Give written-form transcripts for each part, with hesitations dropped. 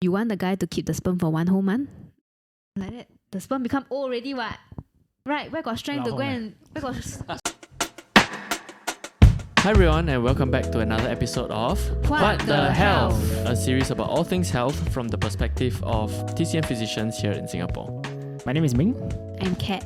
you want the guy to keep the sperm for 1 whole month? Like that, the sperm become old already, what? Right, where got strength to go and... Where got... Hi everyone, and welcome back to another episode of Huat The Health, a series about all things health from the perspective of TCM physicians here in Singapore. My name is Ming. I'm Kat.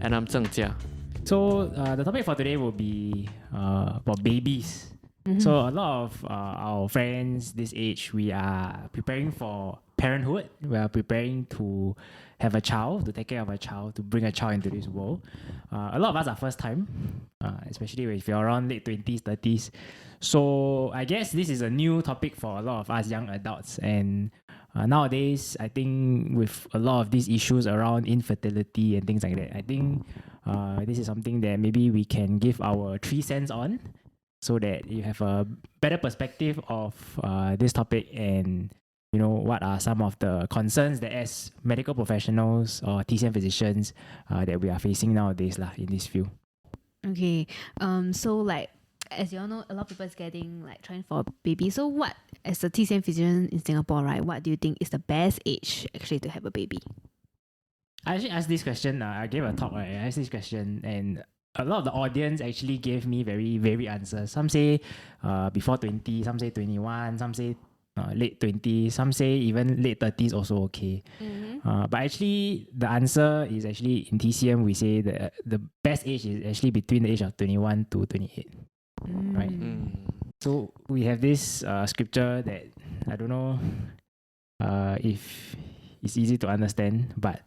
And I'm Zheng Jia. So the topic for today will be about babies. Mm-hmm. So a lot of our friends this age, we are preparing for parenthood. We are preparing to have a child, to take care of a child, to bring a child into this world. A lot of us are first time, especially if you're around late 20s, 30s. So I guess this is a new topic for a lot of us young adults. And nowadays, I think with a lot of these issues around infertility and things like that, I think this is something that maybe we can give our 3 cents on, so that you have a better perspective of this topic and you know what are some of the concerns that as medical professionals or TCM physicians that we are facing nowadays in this field. Okay, so like, as you all know, a lot of people is getting trying for a baby. So what, as a TCM physician in Singapore, right, what do you think is the best age actually to have a baby? I actually asked this question, I gave a talk, right? I asked this question and a lot of the audience actually gave me very varied answers. Some say before 20, some say 21, some say late 20s, some say even late 30s also okay. Mm-hmm. But actually the answer is actually in TCM we say that the best age is actually between the age of 21 to 28. Right? So we have this scripture that I don't know if it's easy to understand, but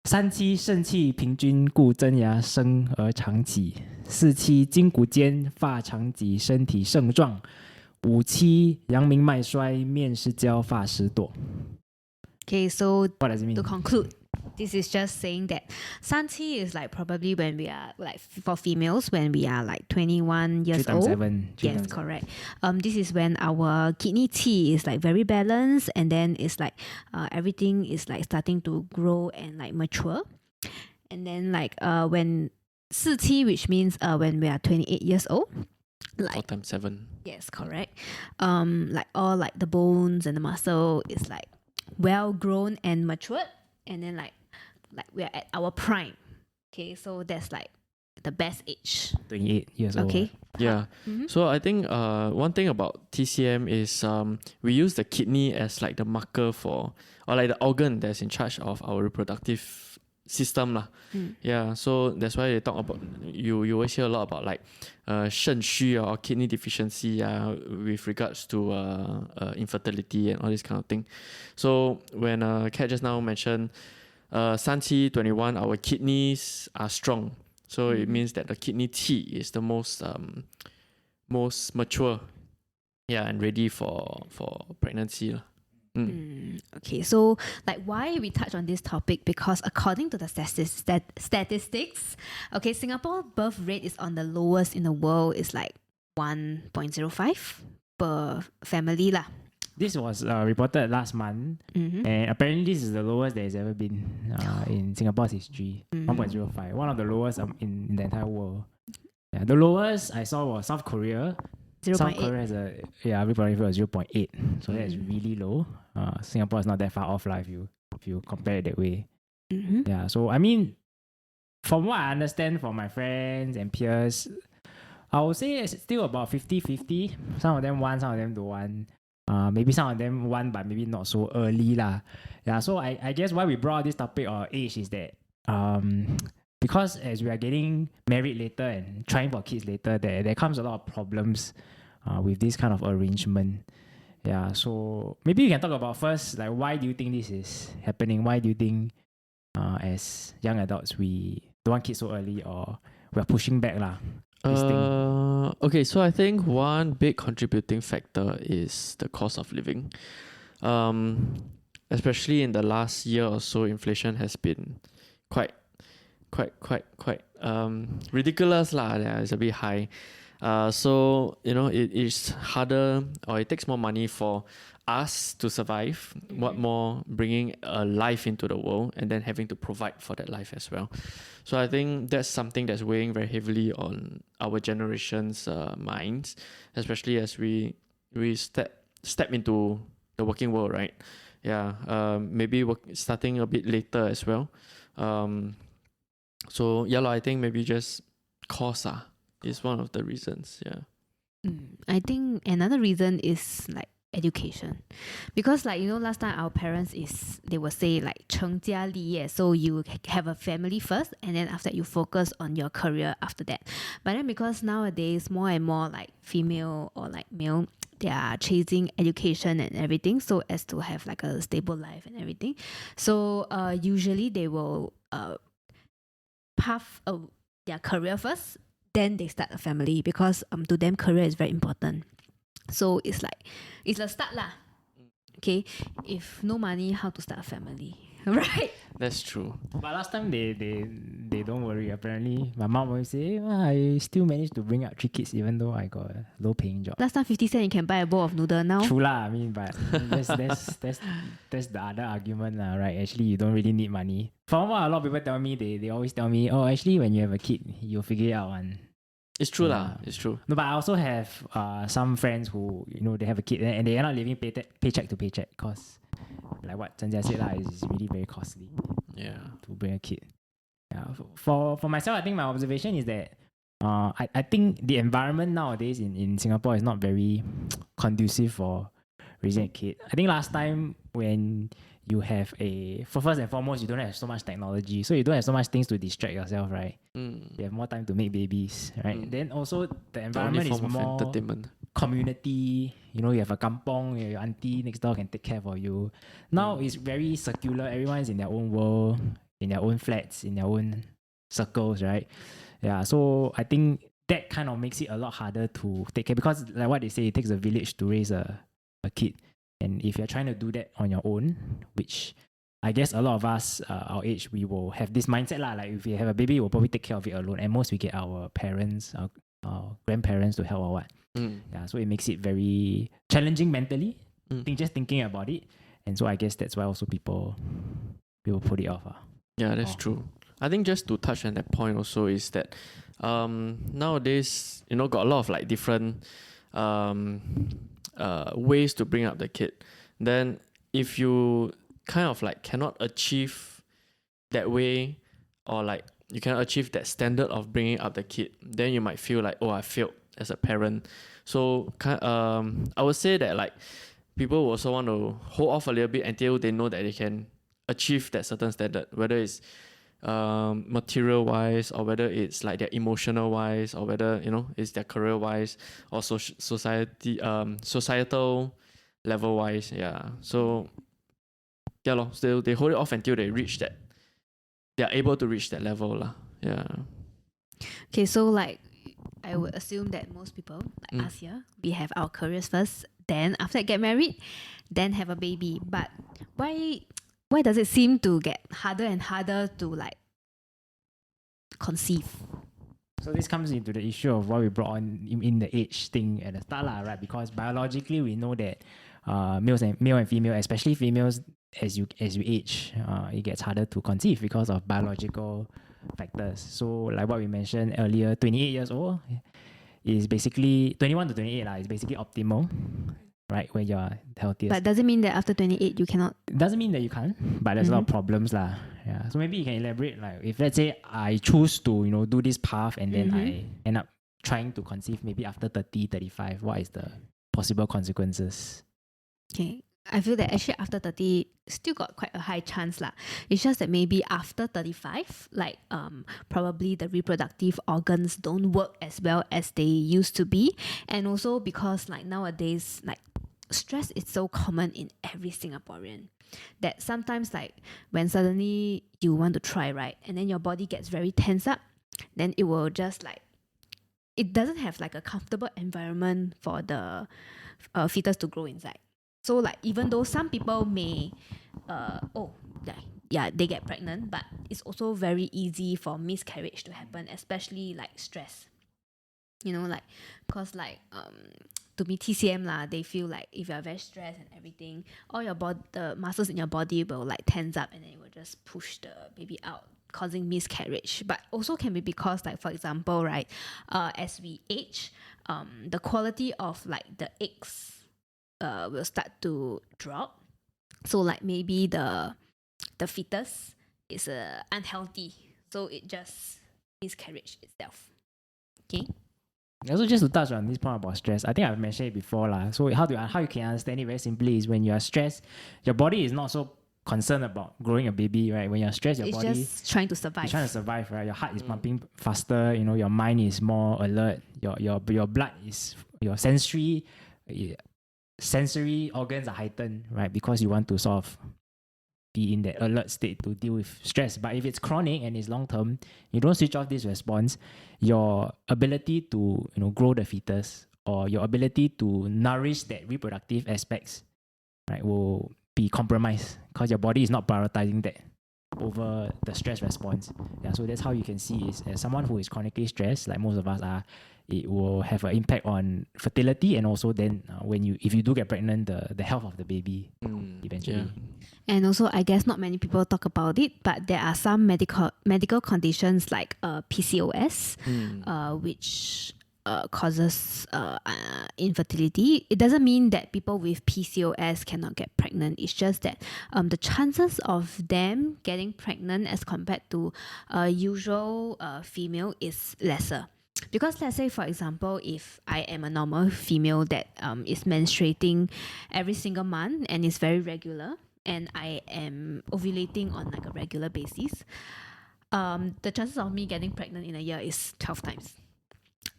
三七肾气平均故真牙生而长己，四七筋骨坚发长己身体盛壮，五七阳明脉衰面失焦发失堕。 Okay, so What does it mean? to conclude, this is just saying that Santi is probably when we are for females when we are 21 years 3 times old. 7. Yes, correct. This is when our kidney qi is very balanced, and then it's everything is starting to grow and mature. And then when 四七, which means when we are 28 years old. 4 times 7. Yes, correct. All the bones and the muscle is well grown and matured, and then we are at our prime. Okay, so that's the best age. 28 years old. Okay. Yeah. Mm-hmm. So I think one thing about TCM is we use the kidney as the marker for, or the organ that's in charge of our reproductive system lah. Yeah, so that's why they talk about, you always hear a lot about 肾虚 or kidney deficiency with regards to infertility and all this kind of thing. So when Kat just now mentioned 三七 21, our kidneys are strong. So it means that the kidney qi is the most mature, and ready for pregnancy lah. Okay, so why we touch on this topic, because according to the statistics, okay, Singapore birth rate is on the lowest in the world. It's 1.05 per family lah. This was reported last month, and apparently this is the lowest there has ever been in Singapore's history. 1.05, one of the lowest in the entire world. Yeah, the lowest I saw was South Korea. 0.8. South Korea has a reproductive rate of 0.8, so that's really low. Singapore is not that far off if you compare it that way. Yeah, so I mean, from what I understand from my friends and peers, I would say it's still about 50-50. Some of them want, some of them don't want. Maybe some of them want, but maybe not so early lah. Yeah, so I guess why we brought this topic of age is that because as we are getting married later and trying for kids later, there comes a lot of problems with this kind of arrangement. Yeah, so maybe you can talk about first, why do you think this is happening? Why do you think as young adults we don't want kids so early, or we're pushing back this thing? Okay, so I think one big contributing factor is the cost of living. Especially in the last year or so, inflation has been quite ridiculous lah. Yeah, it's a bit high. So it is harder, or it takes more money for us to survive. What more bringing a life into the world and then having to provide for that life as well. So I think that's something that's weighing very heavily on our generation's minds, especially as we step into the working world, right? Yeah, maybe starting a bit later as well. So yeah, I think maybe just cost is one of the reasons. Yeah. I think another reason is like education, because like last time our parents they will say like 成家立业, so you have a family first and then after that you focus on your career after that. But then because nowadays more and more like female or like male, they are chasing education and everything so as to have like a stable life and everything. So usually they will path their career first, then they start a family, because to them career is very important. So it's like it's a start lah. Okay, if no money, how to start a family, right? That's true. But last time they don't worry. Apparently, my mom always say, I still managed to bring up 3 kids even though I got a low paying job. Last time 50 cents you can buy a bowl of noodle. Now True lah. I mean, but that's the other argument lah, right? Actually, you don't really need money. From what a lot of people tell me, they always tell me, oh, actually, when you have a kid, you'll figure it out one. It's true lah. It's true. No, but I also have some friends who they have a kid and they are not living paycheck to paycheck, because like what Zheng Jia said lah, it's really very costly. Yeah. To bring a kid. Yeah. For myself, I think my observation is that I think the environment nowadays in Singapore is not very conducive for raising a kid. I think last time when you have first and foremost, you don't have so much technology, so you don't have so much things to distract yourself, right? You have more time to make babies, right? Then also the environment is more entertainment. Community. You have a kampong, your auntie next door can take care for you. Now it's very circular. Everyone's in their own world, in their own flats, in their own circles, right? Yeah, so I think that kind of makes it a lot harder to take care, because like what they say, it takes a village to raise a kid. And if you're trying to do that on your own, which I guess a lot of us our age, we will have this mindset lah. Like if we have a baby, we'll probably take care of it alone. And most we get our parents, our grandparents to help or what. Yeah, so it makes it very challenging mentally. Just thinking about it. And so I guess that's why also people put it off. Yeah, that's true. I think just to touch on that point also is that nowadays, got a lot of like different ways to bring up the kid. Then if you kind of like cannot achieve that way, or like you cannot achieve that standard of bringing up the kid, then you might feel like, oh, I failed as a parent. So I would say that like people will also want to hold off a little bit until they know that they can achieve that certain standard, whether it's material wise, or whether it's like their emotional wise, or whether it's their career wise, or societal level wise. Yeah, so yeah, so they hold it off until they are able to reach that level lah. Yeah. Okay, so like I would assume that most people like us here, we have our careers first, then after that get married, then have a baby. But why does it seem to get harder and harder to like conceive? So this comes into the issue of what we brought on in the age thing at the start, right? Because biologically we know that male and female, especially females, as you age, it gets harder to conceive because of biological factors. So like what we mentioned earlier, 28 years old is basically 21 to 28 is basically optimal, right? When you're healthiest. But doesn't mean that after 28 you cannot. Doesn't mean that you can't, but there's a lot of problems lah. Yeah. So maybe you can elaborate, like if let's say I choose to do this path and then I end up trying to conceive maybe after 30, 35, what is the possible consequences? Okay, I feel that actually after 30 still got quite a high chance lah. It's just that maybe after 35, like probably the reproductive organs don't work as well as they used to be, and also because like nowadays like stress is so common in every Singaporean that sometimes like when suddenly you want to try, right, and then your body gets very tense up, then it will just like, it doesn't have like a comfortable environment for the fetus to grow inside. So like even though some people may they get pregnant, but it's also very easy for miscarriage to happen, especially like stress. Like cause like to be TCM lah, they feel like if you're very stressed and everything, all the muscles in your body will like tense up and then it will just push the baby out, causing miscarriage. But also can be because like, for example, right, as we age, the quality of like the eggs will start to drop. So like maybe the fetus is unhealthy, so it just miscarriage itself. Okay. Also, just to touch on this point about stress, I think I've mentioned it before lah. So how you can understand it very simply is when you are stressed, your body is not so concerned about growing a baby, right? When you're stressed, your It's body just trying to survive. is trying to survive, right? Your heart is pumping faster. You know, your mind is more alert. Your blood is your sensory organs are heightened, right? Because you want to sort of be in that alert state to deal with stress. But if it's chronic and it's long term, you don't switch off this response, your ability to grow the fetus or your ability to nourish that reproductive aspects, right, will be compromised because your body is not prioritizing that over the stress response. Yeah, so that's how you can see is as someone who is chronically stressed, like most of us are, it will have an impact on fertility and also then if you do get pregnant, the health of the baby eventually. Yeah. And also, I guess not many people talk about it, but there are some medical conditions like PCOS, which causes infertility. It doesn't mean that people with PCOS cannot get pregnant. It's just that the chances of them getting pregnant as compared to a usual female is lesser. Because let's say, for example, if I am a normal female that is menstruating every single month and is very regular, and I am ovulating on like a regular basis, the chances of me getting pregnant in a year is 12 times.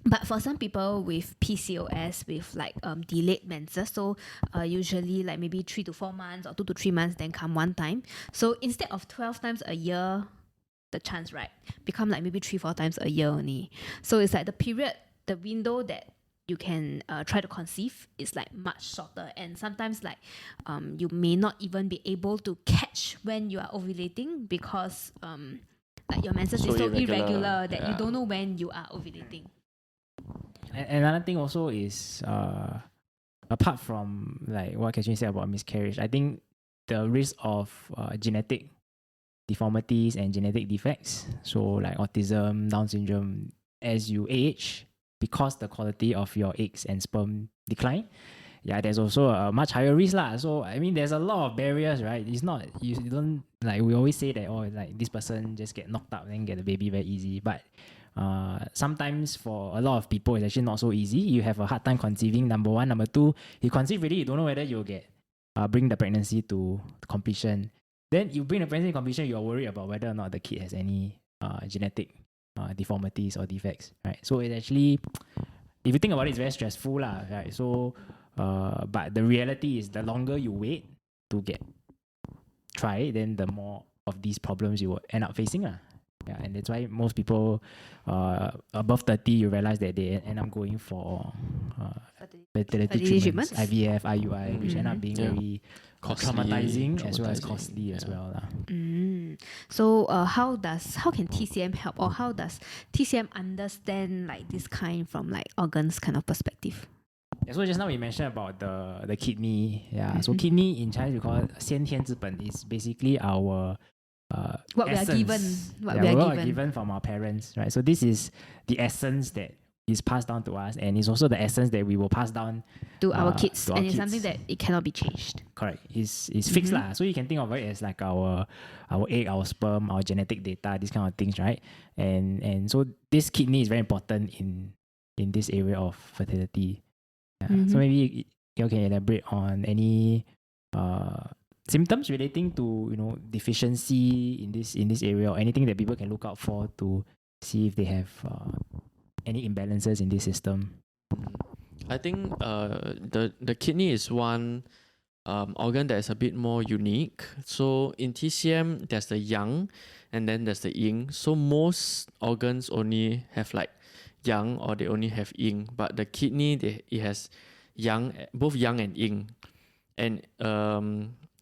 But for some people with PCOS, with like delayed menses, so usually like maybe 3 to 4 months or 2 to 3 months, then come one time. So instead of 12 times a year, the chance, right, become like maybe 3-4 times a year only. So it's like the window that you can try to conceive is like much shorter, and sometimes like you may not even be able to catch when you are ovulating because like your menses is so irregular that you don't know when you are ovulating. And another thing also is apart from like what Katrin said about miscarriage, I think the risk of genetic deformities and genetic defects, so like autism, Down syndrome, as you age, because the quality of your eggs and sperm decline, there's also a much higher risk lah. So I mean, there's a lot of barriers, right? It's not you don't like we always say that like this person just get knocked up and get a baby very easy, but sometimes for a lot of people it's actually not so easy. You have a hard time conceiving, number one. Number two, you conceive really, you don't know whether you'll get bring the pregnancy to completion. Then you bring the pregnancy to completion, you're worried about whether or not the kid has any genetic deformities or defects, right? So it actually, if you think about it, it's very stressful lah, right? So but the reality is the longer you wait to get try, then the more of these problems you will end up facing lah. Yeah, and that's why most people above 30, you realize that they end up going for fertility treatments, IVF, IUI, which end up being very traumatizing as well as costly as well. So how can TCM help, or how does TCM understand like this kind from like organs kind of perspective? Yeah, so just now we mentioned about the kidney. Yeah, so kidney in Chinese we call it 先天之本. Is basically our what essence. we are given from our parents, right? So this is the essence that is passed down to us, and it's also the essence that we will pass down to our kids, and it's something that it cannot be changed. Correct. It's fixed lah. So you can think of it as like our egg, our sperm, our genetic data, these kind of things, right? And so this kidney is very important in this area of fertility. So maybe you can elaborate on any symptoms relating to deficiency in this area, or anything that people can look out for to see if they have any imbalances in this system. I think the kidney is one organ that is a bit more unique. So in TCM, there's the yang and then there's the yin. So most organs only have like yang, or they only have yin. But the kidney, it has yang, both yang and yin. And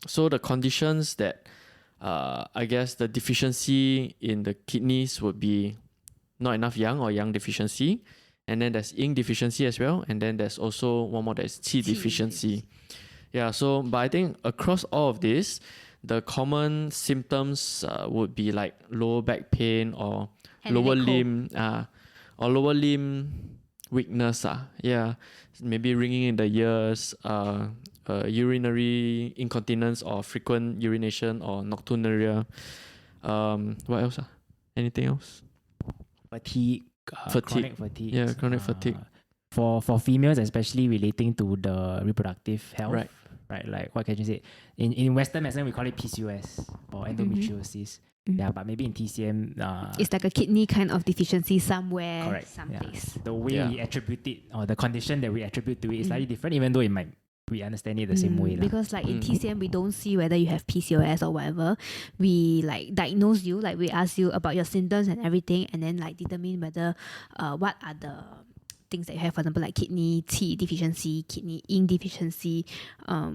so the conditions that I guess the deficiency in the kidneys would be not enough yang, or yang deficiency. And then there's yin deficiency as well. And then there's also one more, that's qi deficiency. Yeah, so but I think across all of this, the common symptoms would be like lower back pain, or lower limb weakness. Yeah, maybe ringing in the ears, urinary incontinence or frequent urination or nocturnuria. What else? Anything else? Fatigue, Fatigue. chronic fatigue. Yeah, chronic fatigue. For females, especially relating to the reproductive health, Right. right? Like what can you say? In Western medicine, we call it PCOS or endometriosis. Yeah, but maybe in TCM, It's like a kidney kind of deficiency somewhere, correct. someplace. The way we attribute it or the condition that we attribute to it is slightly different, even though we understand it the same way. Because like in TCM, we don't see whether you have PCOS or whatever. We like diagnose you, like we ask you about your symptoms and everything, and then like determine whether what are the things that you have, for example, like kidney Qi deficiency, kidney Yin deficiency,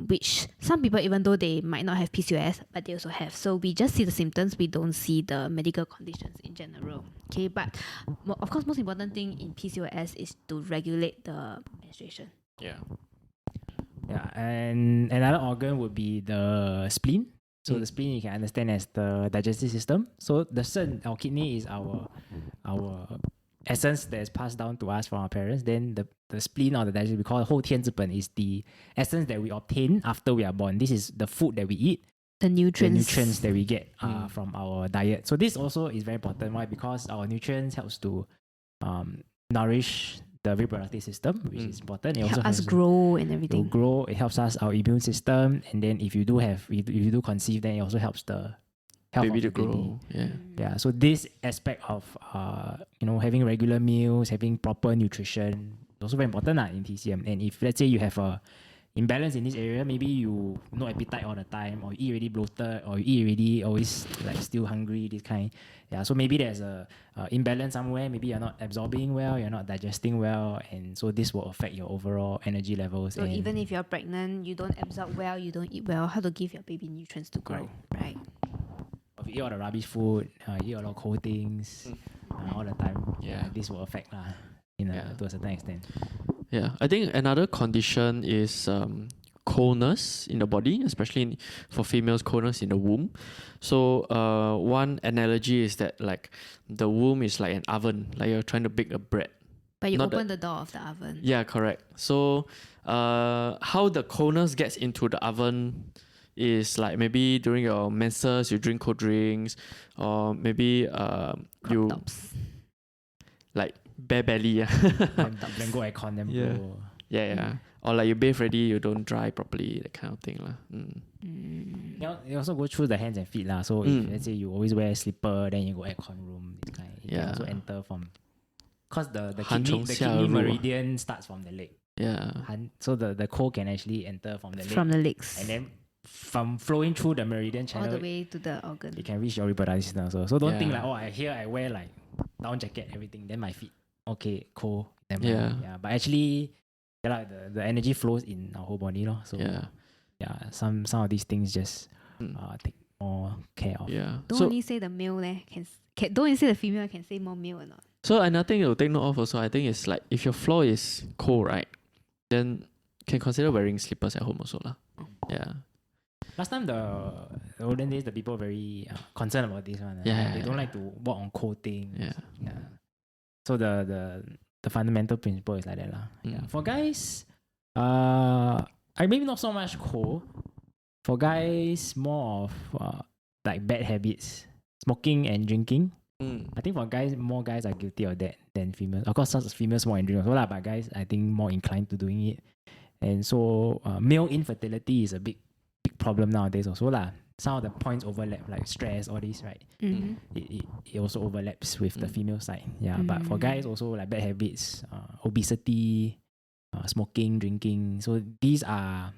which some people, even though they might not have PCOS, but they also have. So we just see the symptoms, we don't see the medical conditions in general. Okay, but of course, most important thing in PCOS is to regulate the menstruation. Yeah. Yeah, and another organ would be the spleen. So the spleen you can understand as the digestive system. So the shen, our kidney, is our essence that is passed down to us from our parents. Then the spleen or the digestive, we call it 后天之本, is the essence that we obtain after we are born. This is the food that we eat, the nutrients that we get from our diet. So this also is very important. Why? Because our nutrients helps to nourish the reproductive system, which is important. It also helps us grow and everything. Grow. It helps us our immune system, and then if you do conceive, then it also helps the health Baby of to the baby. grow. Yeah. So this aspect of having regular meals, having proper nutrition, is also very important in TCM. And if let's say you have a imbalance in this area, maybe you no appetite all the time, or you eat already bloated, or you eat already always like still hungry, this kind. Yeah, so maybe there's a imbalance somewhere. Maybe you're not absorbing well, you're not digesting well, and so this will affect your overall energy levels. So even if you're pregnant, you don't absorb well, you don't eat well, how to give your baby nutrients to grow, right? If you eat all the rubbish food, you eat a lot of cold things all the time, this will affect to a certain extent. Yeah, I think another condition is coldness in the body, especially for females, coldness in the womb. So one analogy is that like the womb is like an oven, like you're trying to bake a bread. But you open the door of the oven. Yeah, correct. So how the coldness gets into the oven is like maybe during your menses you drink cold drinks, or maybe you tops. Like bare belly. Then go aircon, then go. Yeah. Or like you bathe ready, you don't dry properly, that kind of thing. You also go through the hands and feet. So if let's say you always wear slipper, then you go aircon room, this kind. You can also enter from, because the kidney meridian starts from the leg. Yeah. So the cold can actually enter from the leg. From the legs. And then from flowing through the meridian channel, all the way to the organ. It can reach your reproductive system also. So don't think like, I wear like down jacket, everything, then my feet, okay, cold. Yeah. But actually, the energy flows in our whole body. So some of these things just take more care of. Yeah. Don't only say the male don't only say the female, can say more male or not. So another thing to take note of also, I think is like if your floor is cold, right, then can consider wearing slippers at home also lah. Yeah. Last time, the olden days, the people very concerned about this one. They don't like to walk on cold things. Yeah. So the fundamental principle is like that lah. Yeah. For guys, I maybe not so much cold. For guys, more of like bad habits, smoking and drinking. I think for guys, more guys are guilty of that than females. Of course, some females more in drinking also lah, but guys, I think more inclined to doing it. And so male infertility is a big problem nowadays also lah. Some of the points overlap, like stress, all this, right? It also overlaps with the female side. Yeah, but for guys also like bad habits, obesity, smoking, drinking. So these are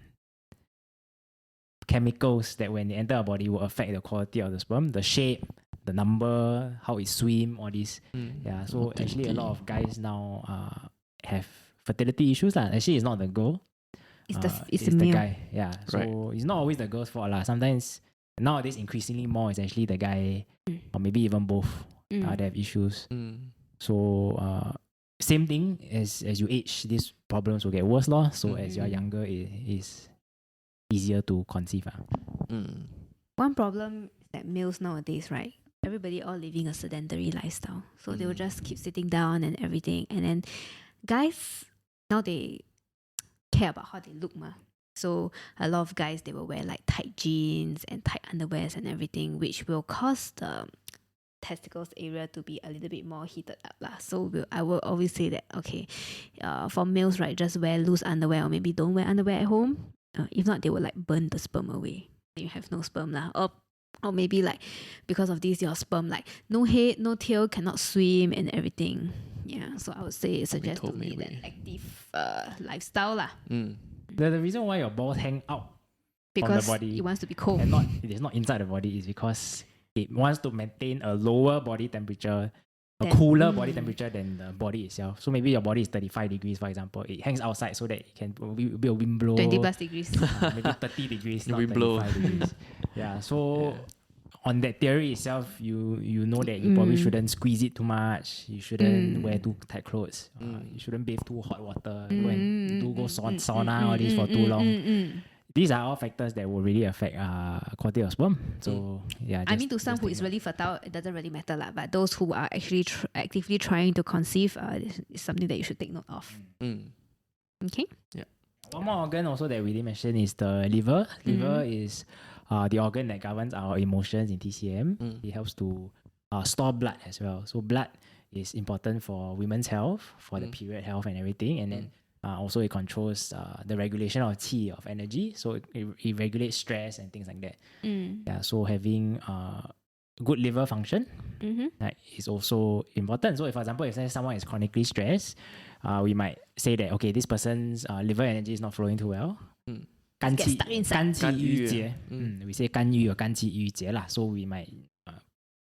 chemicals that when they enter our body will affect the quality of the sperm, the shape, the number, how it swim, all this. Yeah, so actually a lot of guys now have fertility issues lah. Actually, it's not the girl. It's the guy. Yeah. So it's not always the girl's fault lah. Sometimes nowadays increasingly more is actually the guy, or maybe even both that have issues. So same thing as you age, these problems will get worse lor. So as you're younger, it is easier to conceive. One problem is that males nowadays, right? Everybody all living a sedentary lifestyle. So they will just keep sitting down and everything. And then guys now they care about how they look ma. So a lot of guys, they will wear like tight jeans and tight underwears and everything, which will cause the testicles area to be a little bit more heated up lah. So I will always say that, okay, for males, right, just wear loose underwear or maybe don't wear underwear at home. If not, they will like burn the sperm away. You have no sperm lah. Or maybe like because of this, your sperm like no head, no tail, cannot swim and everything. Yeah, so I would say suggest to lead an active lifestyle lah. The reason why your balls hang out because from the body it wants to be cold. and it is not inside the body is because it wants to maintain a lower body temperature, a cooler body temperature than the body itself. So maybe your body is 35 degrees, for example. It hangs outside so that it can be a wind blow. 20 plus degrees. Maybe 30 degrees, not Wind 35 blow. degrees. Yeah, so on that theory itself, you know that you probably shouldn't squeeze it too much. You shouldn't wear too tight clothes. You shouldn't bathe too hot water. Go and go sauna all this for too long. These are all factors that will really affect quality of sperm. So yeah, I mean, to some who is really fertile, it doesn't really matter lah. But those who are actually actively trying to conceive, is something that you should take note of. Okay. Yeah. One more organ also that we didn't mention is the liver. Liver is the organ that governs our emotions in TCM. It helps to store blood as well. So blood is important for women's health, for the period health and everything. And then also it controls the regulation of qi, of energy. So it regulates stress and things like that. Yeah. So having good liver function is also important. So if, for example, if someone is chronically stressed, we might say that, okay, this person's liver energy is not flowing too well. 肝气 郁结. We say 肝郁 or 肝气郁结 lah. So we might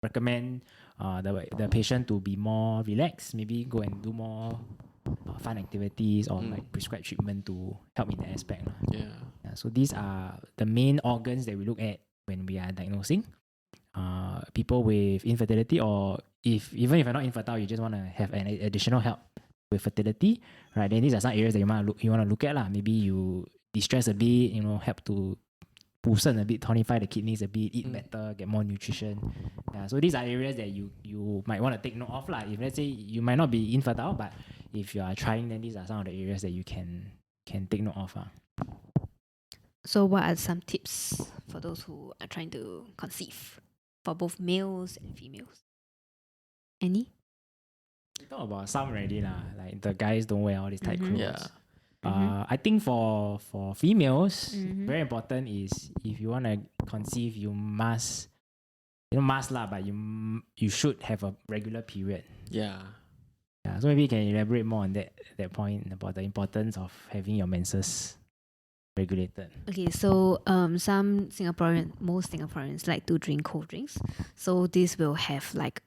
recommend the patient to be more relaxed, maybe go and do more fun activities or like prescribe treatment to help in that aspect. Yeah, so these are the main organs that we look at when we are diagnosing people with infertility, or even if you're not infertile, you just want to have an additional help with fertility, right? Then these are some areas that you want to look at lah. Maybe you de-stress a bit, help to boosten a bit, tonify the kidneys a bit, eat better, get more nutrition. Yeah, so these are areas that you might want to take note of lah. If let's say you might not be infertile, but if you are trying, then these are some of the areas that you can take note of. So what are some tips for those who are trying to conceive for both males and females? Any? We talk about some already lah. Like the guys don't wear all these tight clothes. Yeah. I think for females, very important is if you want to conceive, you must lah, but you should have a regular period. Yeah. Yeah. So maybe you can elaborate more on that point about the importance of having your menses regulated. Okay, so most Singaporeans like to drink cold drinks. So this will have like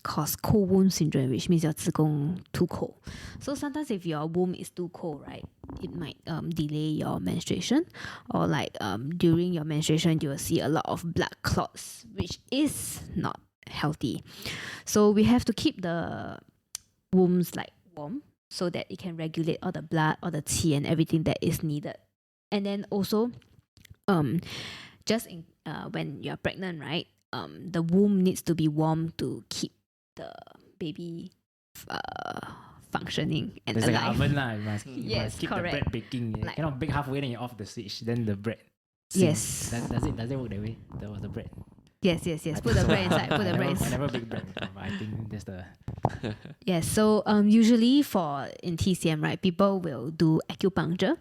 cause cold womb syndrome, which means your 子宫 too cold. So sometimes if your womb is too cold, right, it might delay your menstruation, or like during your menstruation you will see a lot of blood clots, which is not healthy. So we have to keep the wombs like warm so that it can regulate all the blood, all the qi and everything that is needed. And then also, when you're pregnant, right, the womb needs to be warm to keep the baby functioning and There's alive. like an oven lah. You must keep correct. the bread baking. You cannot bake halfway then you off the switch. Then the bread Yes. Does it work that way? That was the bread. Yes. Put the bread inside. Put the bread I inside. never baked bread before, but I think that's the... Yes. So usually in TCM, right, people will do acupuncture.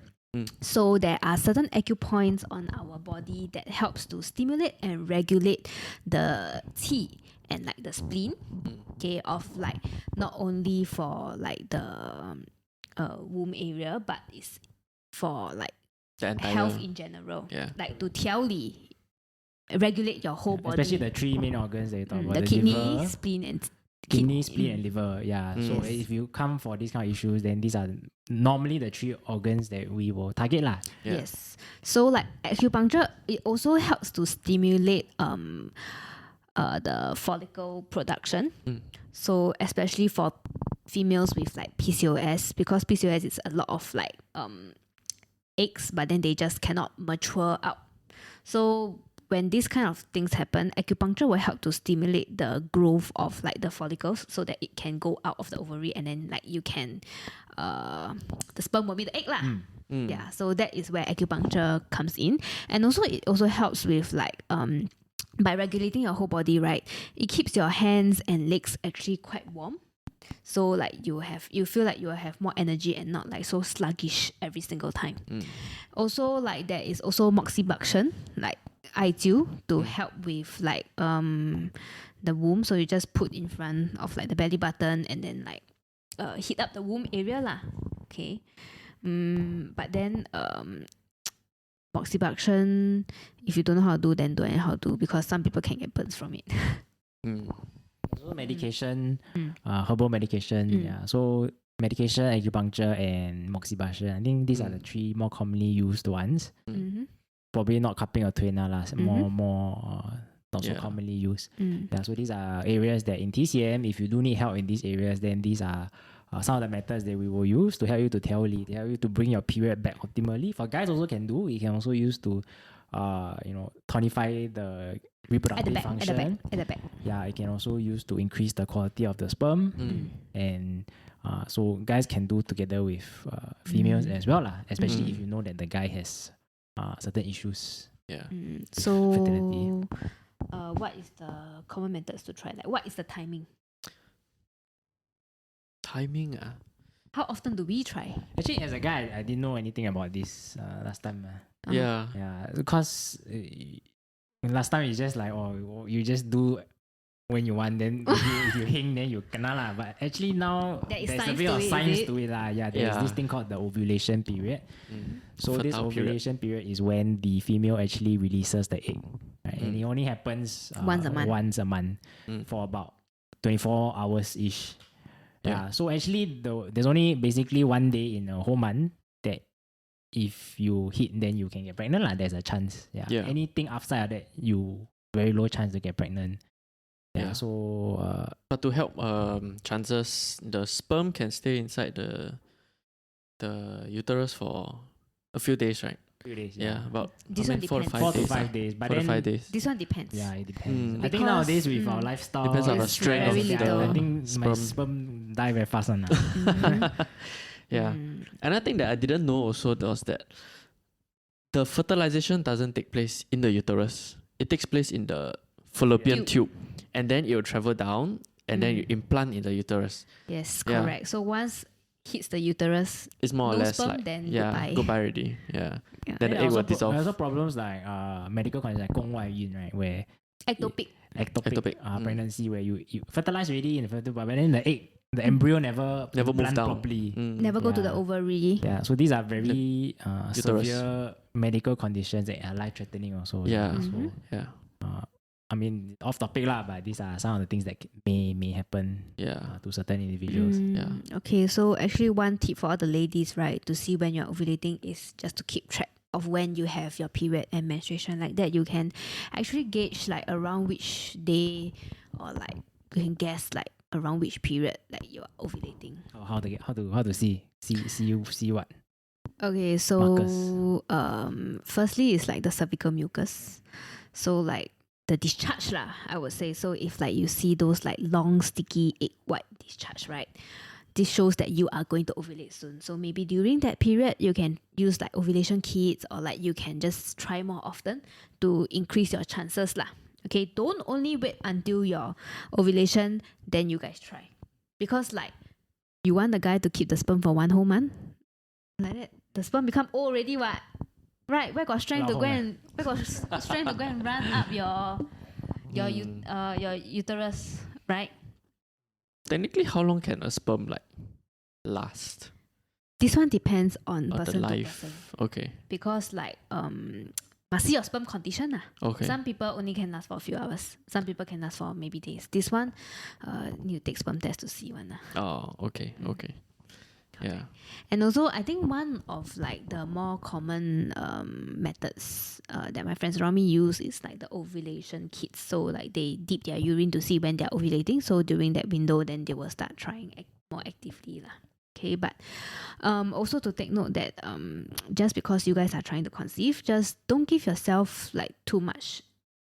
So there are certain acupoints on our body that helps to stimulate and regulate the qi and like the spleen, okay, of like not only for like the womb area, but it's for like The entire health in general. Yeah. Like to 调理, regulate your whole body. Especially the three main organs that you talk about. The kidney, liver, spleen, and kidney, spleen, and liver. Yeah. So if you come for these kind of issues, then these are normally the three organs that we will target lah. Yeah. Yes. So like acupuncture, it also helps to stimulate the follicle production. So especially for females with like PCOS, because PCOS is a lot of like eggs, but then they just cannot mature out. So when these kind of things happen, acupuncture will help to stimulate the growth of like the follicles so that it can go out of the ovary, and then like you can the sperm will be the egg lah. Yeah, so that is where acupuncture comes in. And also it also helps with like by regulating your whole body, right? It keeps your hands and legs actually quite warm. So like you feel like you have more energy and not like so sluggish every single time. Also like there is also moxibustion, like ideal to help with like the womb. So you just put in front of like the belly button and then like heat up the womb area lah. Okay. But then moxibustion, if you don't know how to do, then don't know how to do, because some people can get burns from it. So medication, herbal medication, yeah. So medication, acupuncture, and moxibustion. I think these are the three more commonly used ones. Probably not cupping or tuina lah. More not so commonly used. Yeah. So these are areas that in TCM, if you do need help in these areas, then these are some of the methods that we will use to help you to help you to bring your period back optimally. For guys also can do. We can also use to tonify the reproductive function. At the back. Yeah, it can also use to increase the quality of the sperm. And so guys can do together with females as well lah, especially if you know that the guy has certain issues. Yeah. So fertility. What is the common methods to try? Like what is the timing? Timing How often do we try? Actually, as a guy, I didn't know anything about this last time. Yeah. Yeah, because last time it's just like, you just do when you want, then if you hang, then you kena lah. But actually now there's a bit of science to it lah. Yeah, there's this thing called the ovulation period. So this ovulation period is when the female actually releases the egg, right? And it only happens once a month for about 24 hours ish. Yeah. So actually, there's only basically one day in a whole month that if you hit, then you can get pregnant lah. There's a chance. Yeah. Anything outside of that, you very low chance to get pregnant. Yeah. So but to help chances, the sperm can stay inside the uterus for a few days, right? Few days. Yeah. About This one 4 to depends. 5 4 days. to 5 days. But 4 to then 5 days. This one depends. yeah, it depends. I think Because, nowadays with our lifestyle, Depends on the it's strength very of little. I think my sperm. sperm die very fast one. Yeah. And I think that I didn't know also was that the fertilization doesn't take place in the uterus. It takes place in the fallopian tube. And then it will travel down and then you implant in the uterus. Yes, correct. So once hits the uterus, it's more or no less sperm, like then goodbye already. Yeah. Yeah. Then the egg will dissolve. There's also problems like medical conditions like 宫外孕, right? Where ectopic. ectopic pregnancy, where you fertilize already in the fertile, but then the embryo never moved implant down properly. Never go to the ovary. Yeah, so these are very uterus. severe medical conditions that are life threatening also. Yeah. So, I mean, off topic lah, but these are some of the things that may happen to certain individuals. Okay, so actually one tip for all the ladies, right, to see when you're ovulating is just to keep track of when you have your period and menstruation. Like that, you can actually gauge like around which day, or like you can guess like around which period like you're ovulating. How to see what? Okay, so firstly is like the cervical mucus. So like the discharge lah, I would say. So if like you see those like long sticky egg white discharge, right, this shows that you are going to ovulate soon. So maybe during that period you can use like ovulation kits, or like you can just try more often to increase your chances lah. Okay, don't only wait until your ovulation then you guys try, because like you want the guy to keep the sperm for 1 whole month, like that the sperm become old already what. Right, where got strength to go and run up your uterus, right? Technically, how long can a sperm like last? This one depends on Or the person to life. person, Okay. because like must see your sperm condition lah. Okay. Some people only can last for a few hours. Some people can last for maybe days. This one, need to take sperm test to see one lah. Oh, okay. Okay. Yeah. And also, I think one of like the more common methods that my friends around me use is like the ovulation kits. So like they dip their urine to see when they're ovulating. So during that window, then they will start trying more actively lah. Okay, but also to take note that just because you guys are trying to conceive, just don't give yourself like too much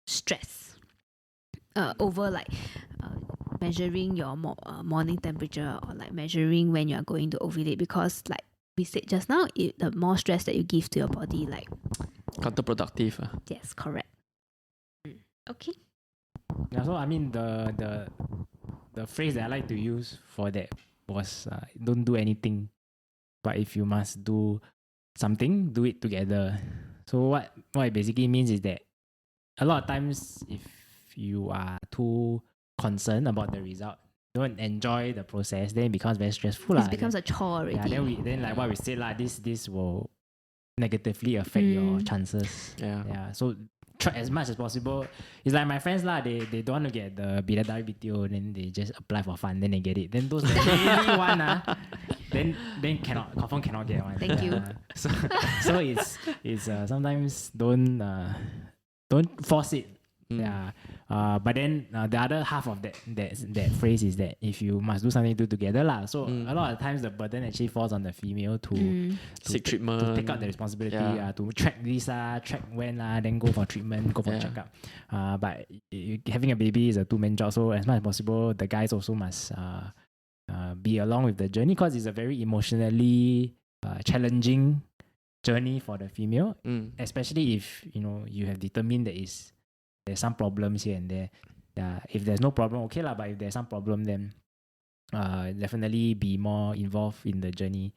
stress over like measuring your morning temperature or like measuring when you are going to ovulate, because like we said just now, the more stress that you give to your body, like Counterproductive. yes, correct. Okay. Yeah, so I mean the phrase that I like to use for that was don't do anything, but if you must do something, do it together. So what it basically means is that a lot of times if you are too concerned about the result, don't enjoy the process, then it becomes very stressful. It becomes a chore already. Yeah, then like what we said this will negatively affect your chances. Yeah. So try as much as possible. It's like my friends they don't want to get the bidadari BTO, then they just apply for fun, then they get it. Then those that really want then confirm cannot get one. Thank you. So it's sometimes don't force it. Yeah. But then the other half of that phrase is that if you must do something, do together lah. So a lot of times the burden actually falls on the female to seek treatment, to take out the responsibility, to track this track when then go for treatment, go for checkup. But having a baby is a two-man job, so as much as possible the guys also must be along with the journey, because it's a very emotionally challenging journey for the female, especially if you have determined that there's some problems here and there. If there's no problem, okay lah. But if there's some problem, then definitely be more involved in the journey.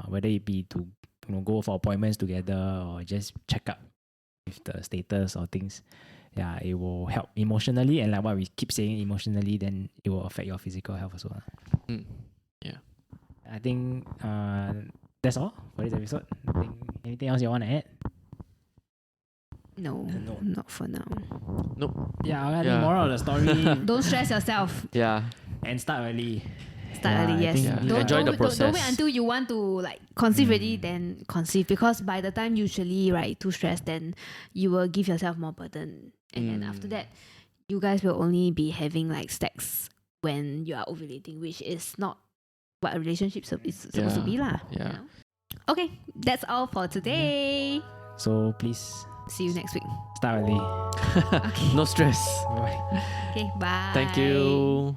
Whether it be to go for appointments together or just check up with the status or things. Yeah, it will help emotionally, and like what we keep saying, emotionally, then it will affect your physical health as well. Yeah. I think that's all for this episode. Anything else you want to add? No, not for now. Nope. Yeah, I think moral of the story. Don't stress yourself. Yeah. And start early. Start early, yes. Enjoy the process. Don't wait until you want to like conceive ready, then conceive, because by the time usually too stressed, then you will give yourself more burden, and then after that you guys will only be having like sex when you are ovulating, which is not what a relationship is supposed to be lah. Yeah. Okay, that's all for today. So please See you next week. start early. Okay. No stress. Bye. Okay, bye. Thank you.